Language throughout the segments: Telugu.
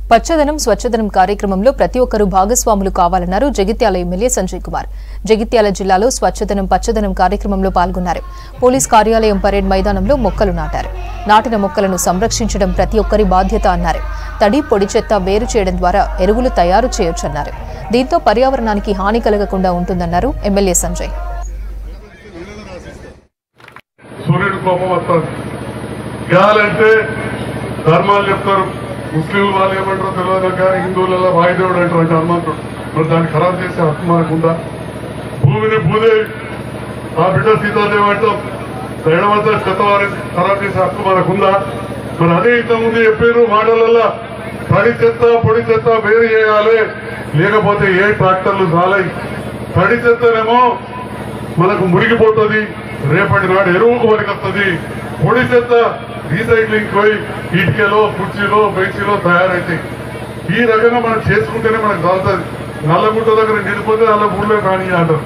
పచ్చదనం స్వచ్ఛదనం కార్యక్రమంలో ప్రతి ఒక్కరూ భాగస్వాములు కావాలన్నారు జగిత్యాల ఎమ్మెల్యే సంజయ్ కుమార్. జగిత్యాల జిల్లాలో స్వచ్ఛదనం పచ్చదనం కార్యక్రమంలో పాల్గొన్నారు. పోలీస్ కార్యాలయం పరేడ్ మైదానంలో మొక్కలు నాటారు. నాటిన మొక్కలను సంరక్షించడం ప్రతి ఒక్కరి బాధ్యత అన్నారు. తడి పొడి చెత్త వేరు చేయడం ద్వారా ఎరువులు తయారు చేయొచ్చన్నారు. దీంతో పర్యావరణానికి హాని కలగకుండా ఉంటుందన్నారు ఎమ్మెల్యే సంజయ్. ధర్మాలు చెప్తారు, ముస్లింలు వాళ్ళు ఏమంటారో తెలియదు కానీ హిందువులలో వాయుదేవుడు అంటారు హనుమంతుడు. మరి దాన్ని ఖరాబ్ చేసే హక్కు మనకుందా? భూమిని భూదేవి, ఆ బిడ్డ సీతాదేవి అంటాం, ఎడమంతా చెత్తవారి ఖరాబ్ చేసే హక్కు మనకుందా? మరి అదే ఇంతకుముందు చెప్పారు మాటలల్లో, తడి చెత్త పొడి చెత్త వేరు చేయాలి, లేకపోతే ఏ ట్రాక్టర్లు చాలాయి. తడి చెత్తనేమో మనకు మురిగిపోతుంది, రేపటి నాడు ఎరువుకు పనికొస్తుంది. పొడి చెత్త రీసైక్లింగ్ పోయి ఇటుకలో కుర్చీలో బెంచీలో తయారైతాయి. ఈ రకంగా మనం చేసుకుంటేనే మనకు చాలుతుంది. నల్లగుట్ట దగ్గర నిలిపోతే నల్ల ఊళ్ళో కానీ అంటారు.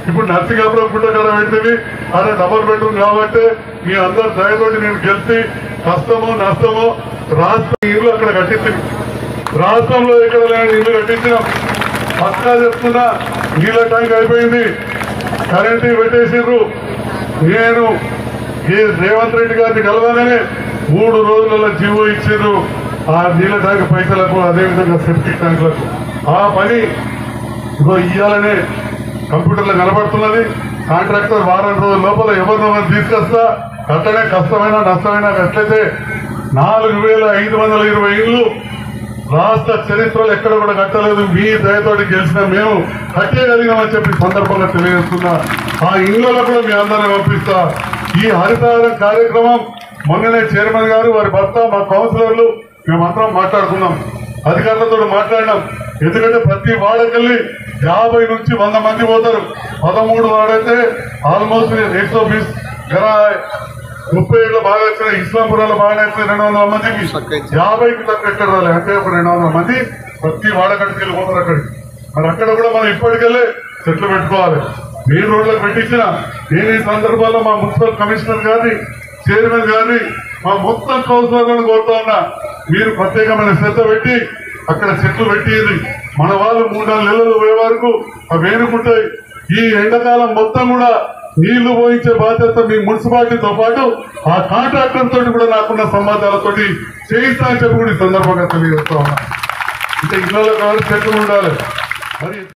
ఇప్పుడు నర్సింగాపురం గుట్ట కాడ పెట్టింది, అదే డబల్ బెడ్రూమ్ కాబట్టి మీ అందరు దయతోటి నేను గెలిచి కష్టమో నష్టమో రాష్ట్రం ఇల్లు అక్కడ కట్టించింది. రాష్ట్రంలో ఎక్కడ లేని ఇల్లు కట్టించినాం. పక్కా చెప్తున్నా, నీళ్ళ ట్యాంక్ అయిపోయింది, కరెంటు పెట్టేసిండ్రు. నేను రేవంత్ రెడ్డి గారిని కలవాలని 3 రోజులలో జీవో ఇచ్చారు ఆ నీళ్ళ ట్యాంక్ పైసలకు, అదేవిధంగా సెప్టిక్ ట్యాంకులకు. ఆ పని ఇయ్యాలనే కంప్యూటర్లో కనబడుతున్నది. కాంట్రాక్టర్ వారం రోజుల లోపల ఎవరినో తీసుకొస్తా. కట్టడే కష్టమైనా నష్టమైనా ఎట్లయితే 4520 ఇళ్ళు రాష్ట్ర చరిత్రలో ఎక్కడ కూడా కట్టలేదు. మీ దయతోటి గెలిచిన మేము కట్టేయగలిగామని చెప్పి సందర్భంగా తెలియజేస్తున్నా. ఆ ఇళ్లలో కూడా మీ అందరినీ పంపిస్తా. ఈ హరితహారం కార్యక్రమం మొన్ననే చైర్మన్ గారు, వారి భర్త, మా కౌన్సిలర్లు మేమందరం మాట్లాడుకున్నాం, అధికారులతో మాట్లాడినాం. ఎందుకంటే ప్రతి వాడకెళ్ళి 50 నుంచి 100 మంది పోతారు. 13 వాడైతే ఆల్మోస్ట్ 120 జరా 30 ఏళ్ళు బాగా వచ్చిన ఇస్లాంపురాలు బాగా వచ్చిన 200 మందికి 50కి తక్కువ ఎక్కడ రాలి, అంటే ఒక 200 మంది ప్రతి వాడకడికి వెళ్ళిపోతారు అక్కడికి. మరి అక్కడ కూడా మనం ఇప్పటికెళ్ళి చెట్లు పెట్టుకోవాలి. మెయిన్ రోడ్లకు పెట్టించిన నేను ఈ సందర్భాల్లో మా మున్సిపల్ కమిషనర్ గారిని, చైర్మన్ గారిని, మా మొత్తం కౌన్సిలర్లను కోరుతా ఉన్నా, మీరు ప్రత్యేకమైన శ్రద్ధ పెట్టి అక్కడ చెట్లు పెట్టింది. మన వాళ్ళు 3-4 నెలలు పోయే వరకు అవి వేనుకుంటాయి. ఈ ఎండాకాలం మొత్తం కూడా నీళ్లు పోయించే బాధ్యత మీ మున్సిపాలిటీతో పాటు ఆ కాంట్రాక్టర్ తోటి కూడా నాకున్న సంబంధాలతోటి చేయిస్తా అని చెప్పి కూడా ఈ సందర్భంగా తెలియజేస్తా ఉన్నా. అంటే ఇళ్లలో కావాలి చెట్లు ఉండాలి. మరి